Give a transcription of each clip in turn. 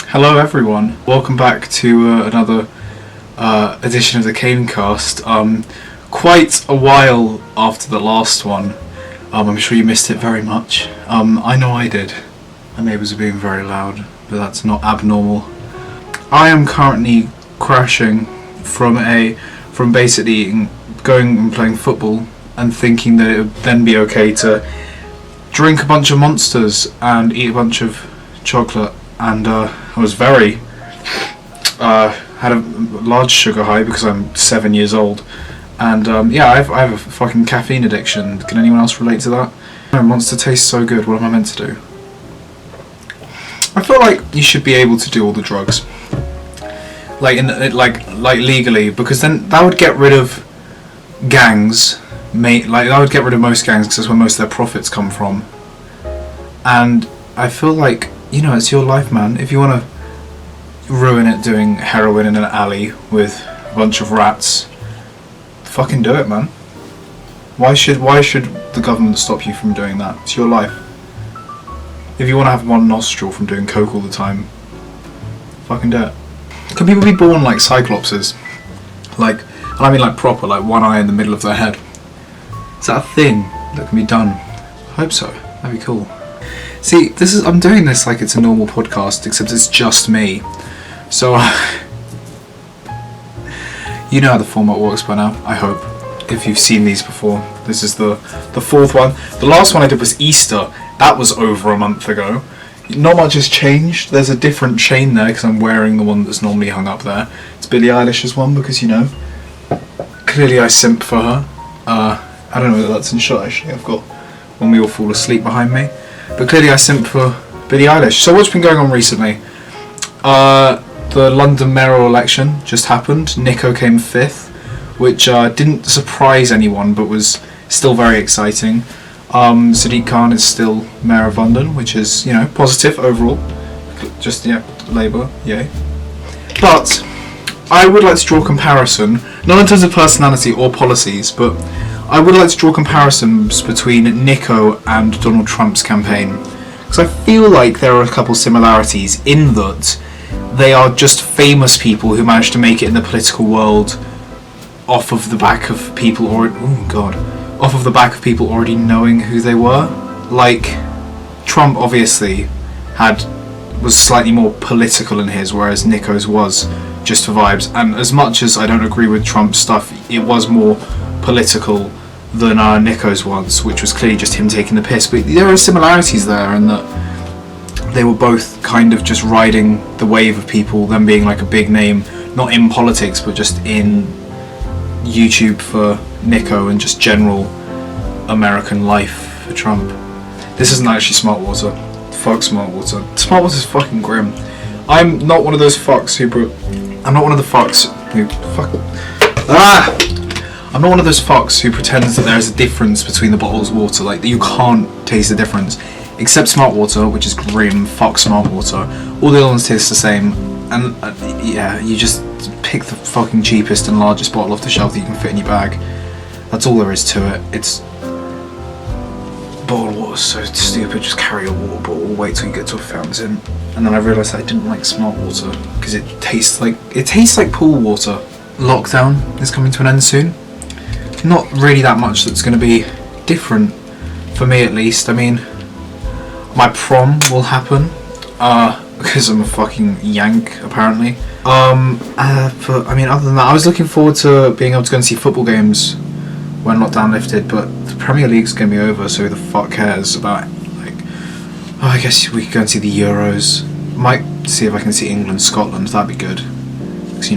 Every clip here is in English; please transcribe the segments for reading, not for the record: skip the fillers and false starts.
Hello everyone, welcome back to another edition of the Kanecast. Quite a while after the last one. I'm sure you missed it very much. I know I did. My neighbours are being very loud, but that's not abnormal. I am currently crashing from basically going and playing football and thinking that it would then be okay to drink a bunch of Monsters and eat a bunch of chocolate, and I was had a large sugar high because I'm 7 years old, and I have a fucking caffeine addiction. Can anyone else relate to that? No, Monster tastes so good, what am I meant to do? I feel like you should be able to do all the drugs, like legally, because then that would get rid of gangs. That would get rid of most gangs because that's where most of their profits come from. And I feel like, it's your life, man. If you want to ruin it doing heroin in an alley with a bunch of rats, fucking do it, man. Why should the government stop you from doing that? It's your life. If you want to have one nostril from doing coke all the time, fucking do it. Can people be born like cyclopses? And I mean like proper, like one eye in the middle of their head. Is that a thing that can be done? I hope so. That'd be cool. See, I'm doing this like it's a normal podcast, except it's just me. So, you know how the format works by now, I hope. If you've seen these before. This is the fourth one. The last one I did was Easter. That was over a month ago. Not much has changed. There's a different chain there because I'm wearing the one that's normally hung up there. It's Billie Eilish's one because, clearly I simp for her. I don't know whether that's in shot actually. I've got When We All Fall Asleep behind me. But clearly I simp for Billie Eilish. So what's been going on recently? The London mayoral election just happened. Nico came 5th, which didn't surprise anyone but was still very exciting. Sadiq Khan is still mayor of London, which is, positive overall. Just, Labour, yay. But I would like to draw a comparison, not in terms of personality or policies, but I would like to draw comparisons between Nico and Donald Trump's campaign. Because I feel like there are a couple similarities in that they are just famous people who managed to make it in the political world off of the back of people already knowing who they were. Like, Trump obviously was slightly more political in his, whereas Nico's was just for vibes. And as much as I don't agree with Trump's stuff, it was more political than Nico's was, which was clearly just him taking the piss. But there are similarities there in that they were both kind of just riding the wave of people, them being like a big name, not in politics, but just in YouTube for Nico and just general American life for Trump. This isn't actually Smart Water. Fuck Smart Water. Smart Water's fucking grim. I'm not one of those fucks who I'm not one of the fucks who I'm not one of those fucks who pretends that there is a difference between the bottles of water, like that you can't taste the difference. Except Smart Water, which is grim. Fuck Smart Water. All the other ones taste the same, and you just pick the fucking cheapest and largest bottle off the shelf that you can fit in your bag. That's all there is to it. Bottled water's so stupid. Just carry a water bottle, wait till you get to a fountain. And then I realised I didn't like Smart Water because it tastes like pool water. Lockdown is coming to an end soon. Not really that much that's going to be different for me, at least. I mean, my prom will happen because I'm a fucking yank apparently. But I mean, other than that, I was looking forward to being able to go and see football games when lockdown lifted, but the Premier League's going to be over, so who the fuck cares about I guess we could go and see the Euros. Might see if I can see England, Scotland. That'd be good because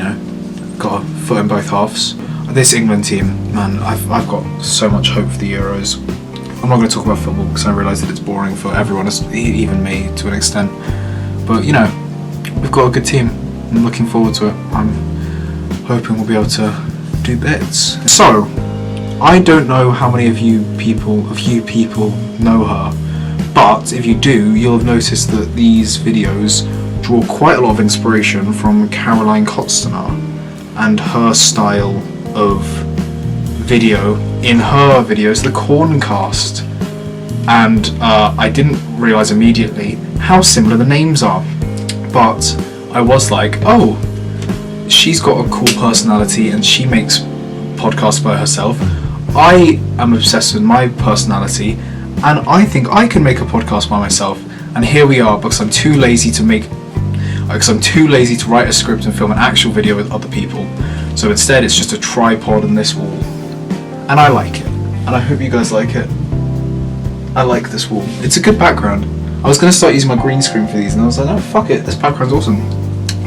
got a foot in both halves. This England team, man, I've got so much hope for the Euros. I'm not going to talk about football because I realise that it's boring for everyone, even me to an extent. But we've got a good team. I'm looking forward to it. I'm hoping we'll be able to do bits. So, I don't know how many of you people know her, but if you do, you'll have noticed that these videos draw quite a lot of inspiration from Caroline Kotstener and her style of video in her videos, the Kanecast. and I didn't realise immediately how similar the names are. But I was like, oh, she's got a cool personality and she makes podcasts by herself. I am obsessed with my personality, and I think I can make a podcast by myself. And here we are, because I'm too lazy to write a script and film an actual video with other people. So instead, it's just a tripod and this wall, and I like it, and I hope you guys like it. I like this wall. It's a good background. I was gonna start using my green screen for these, and I was like, no, fuck it. This background's awesome.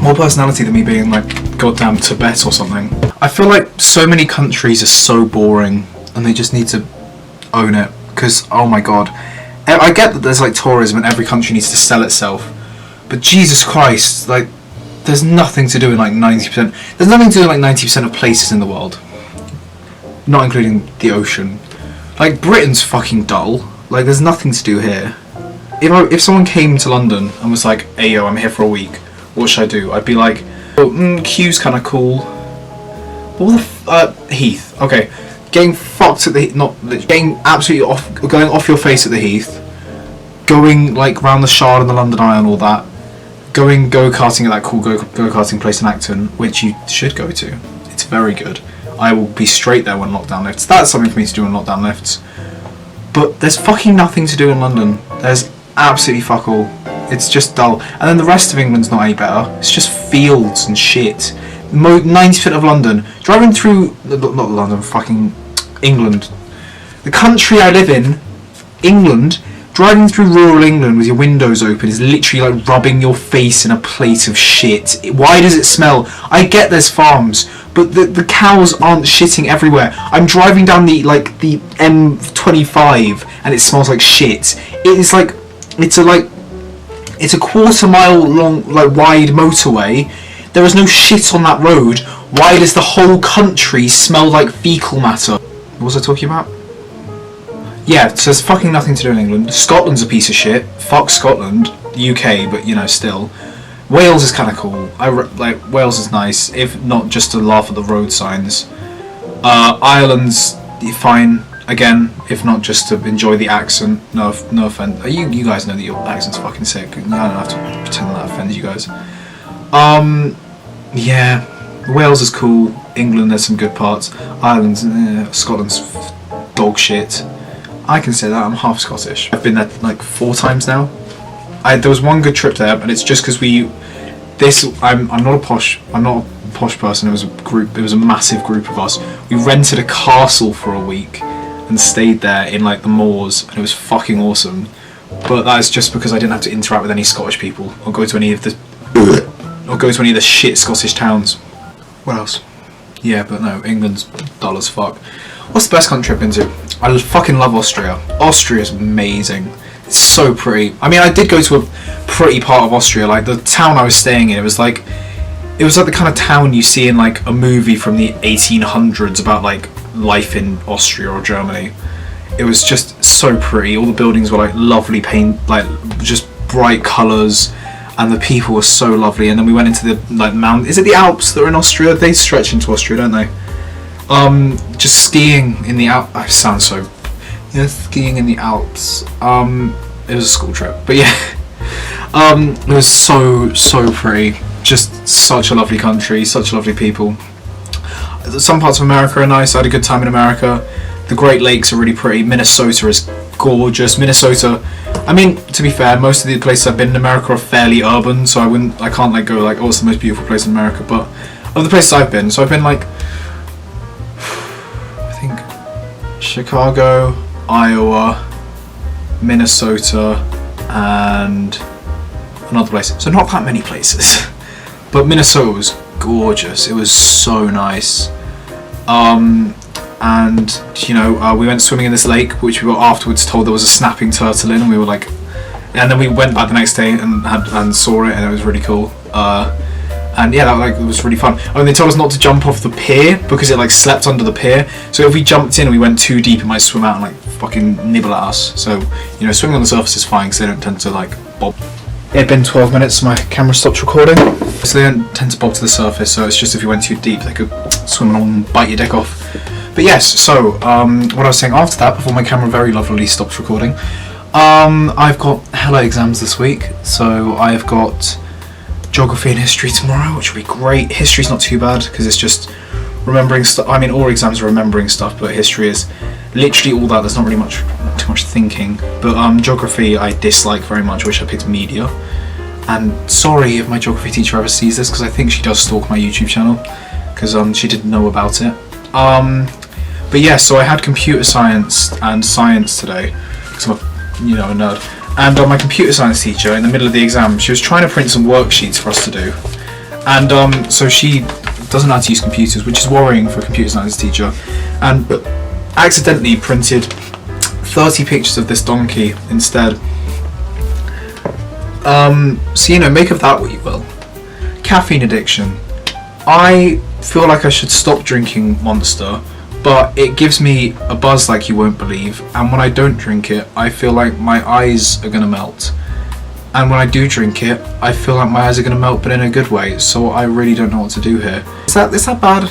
More personality than me being like goddamn Tibet or something. I feel like so many countries are so boring, and they just need to own it. Because, oh my god, I get that there's like tourism and every country needs to sell itself, but Jesus Christ, like, there's nothing to do in like 90%. There's nothing to do in like 90% of places in the world, not including the ocean. Like, Britain's fucking dull. Like, there's nothing to do here. If someone came to London and was like, hey yo, I'm here for a week, what should I do? I'd be like, oh, Q's kind of cool. What the Heath? Okay, getting fucked at the getting absolutely going off your face at the Heath, going like round the Shard and the London Eye and all that, going go-karting at that cool go-karting place in Acton, which you should go to. It's very good. I will be straight there when lockdown lifts. That's something for me to do when lockdown lifts. But there's fucking nothing to do in London. There's absolutely fuck all. It's just dull. And then the rest of England's not any better. It's just fields and shit. 90% of London, driving through, not London, fucking England. The country I live in, England, driving through rural England with your windows open is literally like rubbing your face in a plate of shit. Why does it smell? I get there's farms, but the cows aren't shitting everywhere. I'm driving down the M25 and it smells like shit. It's a quarter-mile long, like, wide motorway. There is no shit on that road. Why does the whole country smell like fecal matter? What was I talking about? Yeah, so there's fucking nothing to do in England. Scotland's a piece of shit. Fuck Scotland. The UK, but you know, still. Wales is kind of cool. Wales is nice, if not just to laugh at the road signs. Ireland's fine, again, if not just to enjoy the accent. No offense. You guys know that your accent's fucking sick. I don't have to pretend that offends you guys. Yeah, Wales is cool. England, there's some good parts. Ireland's, Scotland's dog shit. I can say that, I'm half Scottish. I've been there like 4 times now. There was one good trip there, and it's just because I'm not a posh person. It was a massive group of us. We rented a castle for a week and stayed there in like the moors, and it was fucking awesome. But that is just because I didn't have to interact with any Scottish people or go to any of the shit Scottish towns. What else? Yeah, but no, England's dull as fuck. What's the best country I've been to? I fucking love Austria. Austria's amazing. It's so pretty. I mean, I did go to a pretty part of Austria. Like, the town I was staying in, it was like the kind of town you see in like a movie from the 1800s about like life in Austria or Germany. It was just so pretty. All the buildings were like lovely paint, like just bright colours, and the people were so lovely. And then we went into the like mountain. Is it the Alps that are in Austria? They stretch into Austria, don't they? Just skiing in the Alps. I sound so. Yeah, skiing in the Alps. It was a school trip, but yeah. It was so pretty. Just such a lovely country, such lovely people. Some parts of America are nice. I had a good time in America. The Great Lakes are really pretty. Minnesota is gorgeous. Minnesota, I mean, to be fair, most of the places I've been in America are fairly urban, so I can't like go like, oh, it's the most beautiful place in America. But of the places I've been, so I've been like, I think Chicago, Iowa, Minnesota, and another place. So not that many places. But Minnesota was gorgeous. It was so nice. And you know, we went swimming in this lake, which we were afterwards told there was a snapping turtle in, and we were like, and then we went back the next day and saw it, and it was really cool. And yeah, it was really fun. I mean, they told us not to jump off the pier because it like slept under the pier. So if we jumped in and we went too deep, it might swim out and like fucking nibble at us. So you know, swimming on the surface is fine because they don't tend to like bob. It had been 12 minutes, so my camera stopped recording. So they don't tend to bob to the surface. So it's just if you went too deep, they could swim along and bite your dick off. But yes, so what I was saying after that, before my camera very lovelily stops recording, I've got hella exams this week. So I've got geography and history tomorrow, which will be great. History's not too bad because it's just remembering stuff. I mean, all exams are remembering stuff, but history is literally all that. There's not really too much thinking. But geography I dislike very much. I wish I picked media. And sorry if my geography teacher ever sees this, because I think she does stalk my YouTube channel, because she didn't know about it. But yeah, so I had computer science and science today, because I'm a nerd. And my computer science teacher, in the middle of the exam, she was trying to print some worksheets for us to do. And so she doesn't know how to use computers, which is worrying for a computer science teacher. And accidentally printed 30 pictures of this donkey instead. So, make of that what you will. Caffeine addiction. I feel like I should stop drinking Monster, but it gives me a buzz like you won't believe, and when I don't drink it, I feel like my eyes are gonna melt. And when I do drink it, I feel like my eyes are gonna melt, but in a good way, so I really don't know what to do here. Is that bad?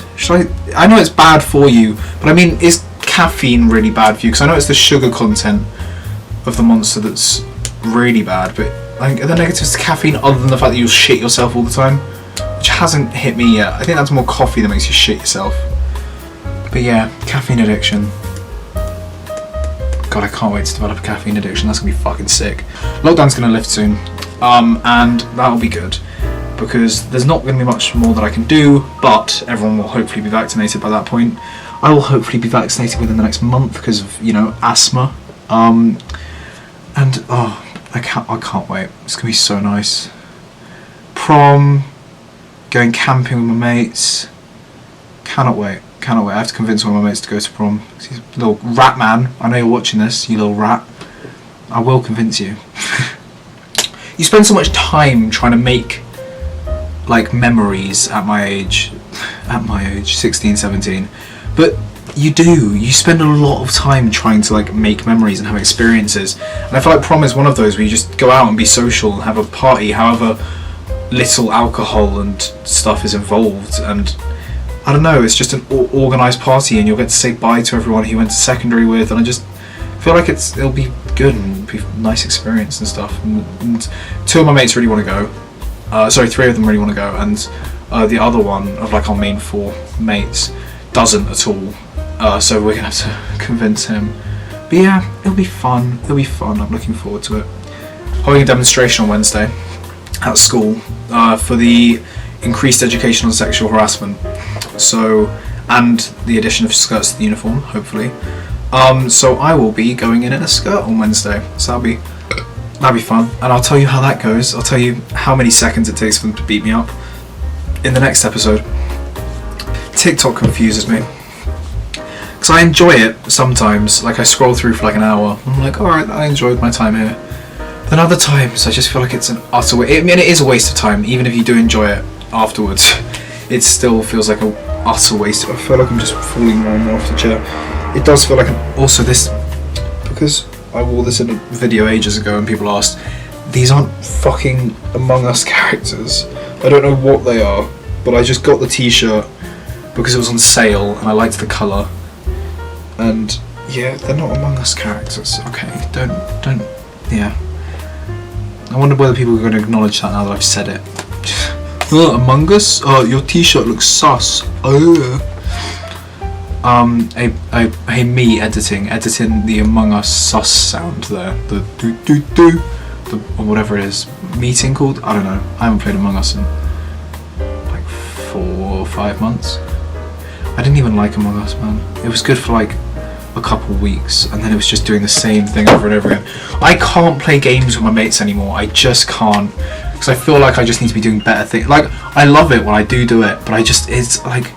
I know it's bad for you, but I mean, is caffeine really bad for you? Because I know it's the sugar content of the Monster that's really bad, but like, are the negatives to caffeine other than the fact that you'll shit yourself all the time? Which hasn't hit me yet. I think that's more coffee that makes you shit yourself. But yeah, caffeine addiction. God, I can't wait to develop a caffeine addiction. That's gonna be fucking sick. Lockdown's gonna lift soon, and that'll be good because there's not gonna be much more that I can do. But everyone will hopefully be vaccinated by that point. I will hopefully be vaccinated within the next month because of asthma. And I can't wait. It's gonna be so nice. Prom, going camping with my mates. Cannot wait. I have to convince one of my mates to go to prom. He's a little rat man. I know you're watching this, you little rat. I will convince you. You spend so much time trying to make like memories at my age, 16, 17. But you spend a lot of time trying to like make memories and have experiences. And I feel like prom is one of those where you just go out and be social and have a party, however little alcohol and stuff is involved, and I don't know, it's just an organised party and you'll get to say bye to everyone who you went to secondary with, and I just feel like it'll be good and be a nice experience and stuff. And two of my mates really want to go. Three of them really want to go, and the other one of like our main four mates doesn't at all. So we're gonna have to convince him. But yeah, it'll be fun. I'm looking forward to it. Holding a demonstration on Wednesday at school for the increased education on sexual harassment. So, and the addition of skirts to the uniform, hopefully. So I will be going in a skirt on Wednesday. So that'll be fun. And I'll tell you how that goes. I'll tell you how many seconds it takes for them to beat me up in the next episode. TikTok confuses me. Because I enjoy it sometimes. Like I scroll through for like an hour. I'm like, alright, I enjoyed my time here. Then other times I just feel like it's an utter waste. I mean, it is a waste of time, even if you do enjoy it afterwards. It still feels like an utter waste. I feel like I'm just falling more and more off the chair. It does feel like also this, because I wore this in a video ages ago and people asked, these aren't fucking Among Us characters. I don't know what they are, but I just got the t-shirt because it was on sale and I liked the colour. And yeah, they're not Among Us characters. Okay, don't, yeah. I wonder whether people are going to acknowledge that now that I've said it. Among Us? Oh, your t-shirt looks sus. Oh. Hey, me editing the Among Us sus sound there. The do, or whatever it is. Meeting called? I don't know. I haven't played Among Us in like 4 or 5 months. I didn't even like Among Us, man. It was good for like a couple weeks, and then it was just doing the same thing over and over again. I can't play games with my mates anymore. I just can't, because I feel like I just need to be doing better things. Like, I love it when I do it, but it's like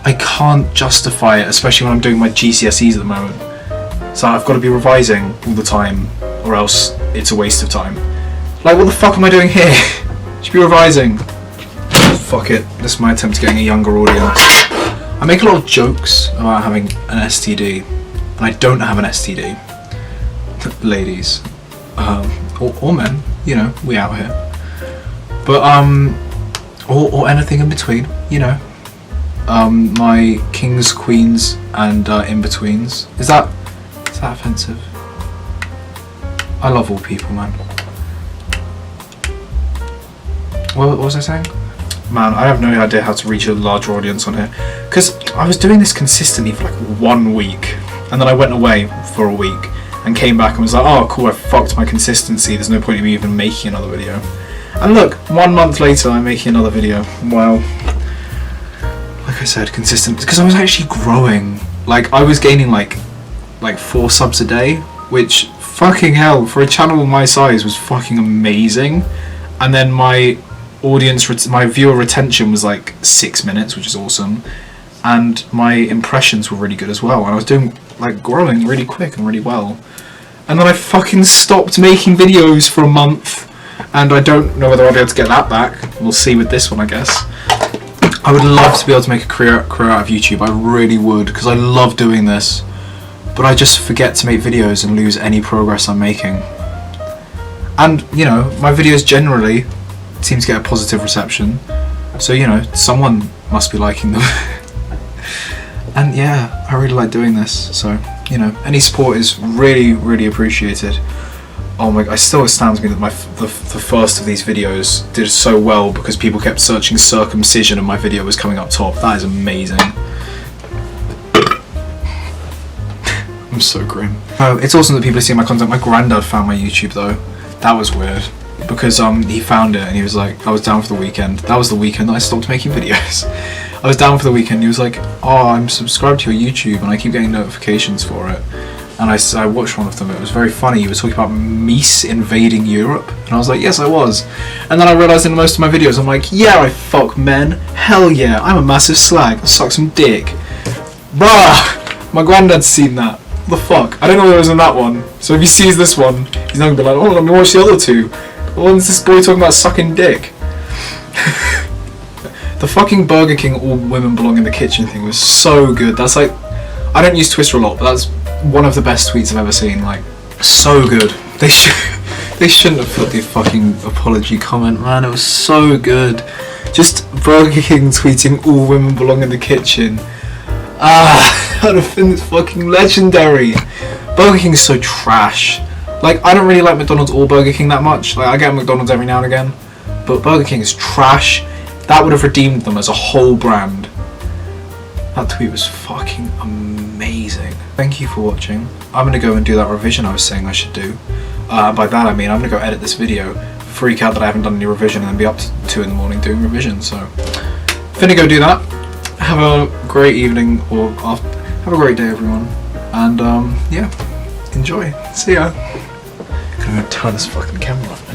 I can't justify it, especially when I'm doing my GCSEs at the moment. So I've got to be revising all the time, or else it's a waste of time. Like, what the fuck am I doing here? Should be revising. Fuck it. This is my attempt at getting a younger audience. I make a lot of jokes about having an STD, and I don't have an STD. Ladies, or men, we out here. But or anything in between, my kings, queens, and in-betweens. Is that offensive? I love all people, man. What was I saying? Man, I have no idea how to reach a larger audience on here, because I was doing this consistently for like 1 week, and then I went away for a week and came back and was like, oh cool, I fucked my consistency, there's no point in me even making another video. And look, 1 month later I'm making another video. Well, like I said, consistent, because I was actually growing. Like, I was gaining like 4 subs a day, which, fucking hell, for a channel my size was fucking amazing. And then my my viewer retention was like 6 minutes, which is awesome, and my impressions were really good as well, and I was doing, like, growing really quick and really well. And then I fucking stopped making videos for a month, and I don't know whether I'll be able to get that back. We'll see with this one, I guess. I would love to be able to make a career out of YouTube, I really would, because I love doing this, but I just forget to make videos and lose any progress I'm making. And, you know, my videos generally seem to get a positive reception, so, you know, someone must be liking them. And yeah, I really like doing this, so, you know, any support is really, really appreciated. Oh my god, it still astounds me that the first of these videos did so well because people kept searching circumcision and my video was coming up top. That is amazing. I'm so grim. Oh, it's awesome that people are seeing my content. My granddad found my YouTube though. That was weird, because he found it and he was like, I was down for the weekend. That was the weekend that I stopped making videos. I was down for the weekend. He was like, oh, I'm subscribed to your YouTube and I keep getting notifications for it. And I watched one of them. It was very funny. He was talking about meese invading Europe, and I was like, yes, I was. And then I realised in most of my videos, I'm like, yeah, I fuck men. Hell yeah, I'm a massive slag. I suck some dick. Bruh, my granddad's seen that. What the fuck? I don't know what was in that one. So if he sees this one, he's not gonna be like, oh, let me watch the other two. When's this boy talking about sucking dick? The fucking Burger King all women belong in the kitchen thing was so good. That's like, I don't use Twitter a lot, but that's one of the best tweets I've ever seen. Like, so good. They shouldn't have put the fucking apology comment, man. It was so good. Just Burger King tweeting all women belong in the kitchen. That would have been fucking legendary. Burger King is so trash. Like, I don't really like McDonald's or Burger King that much. Like, I get McDonald's every now and again, but Burger King is trash. That would have redeemed them as a whole brand. That tweet was fucking amazing. Thank you for watching. I'm gonna go and do that revision I was saying I should do. By that I mean I'm gonna go edit this video, freak out that I haven't done any revision, and then be up to 2 in the morning doing revision. So, finna go do that. Have a great evening, or have a great day, everyone. And yeah, enjoy. See ya. I'm gonna turn this fucking camera off.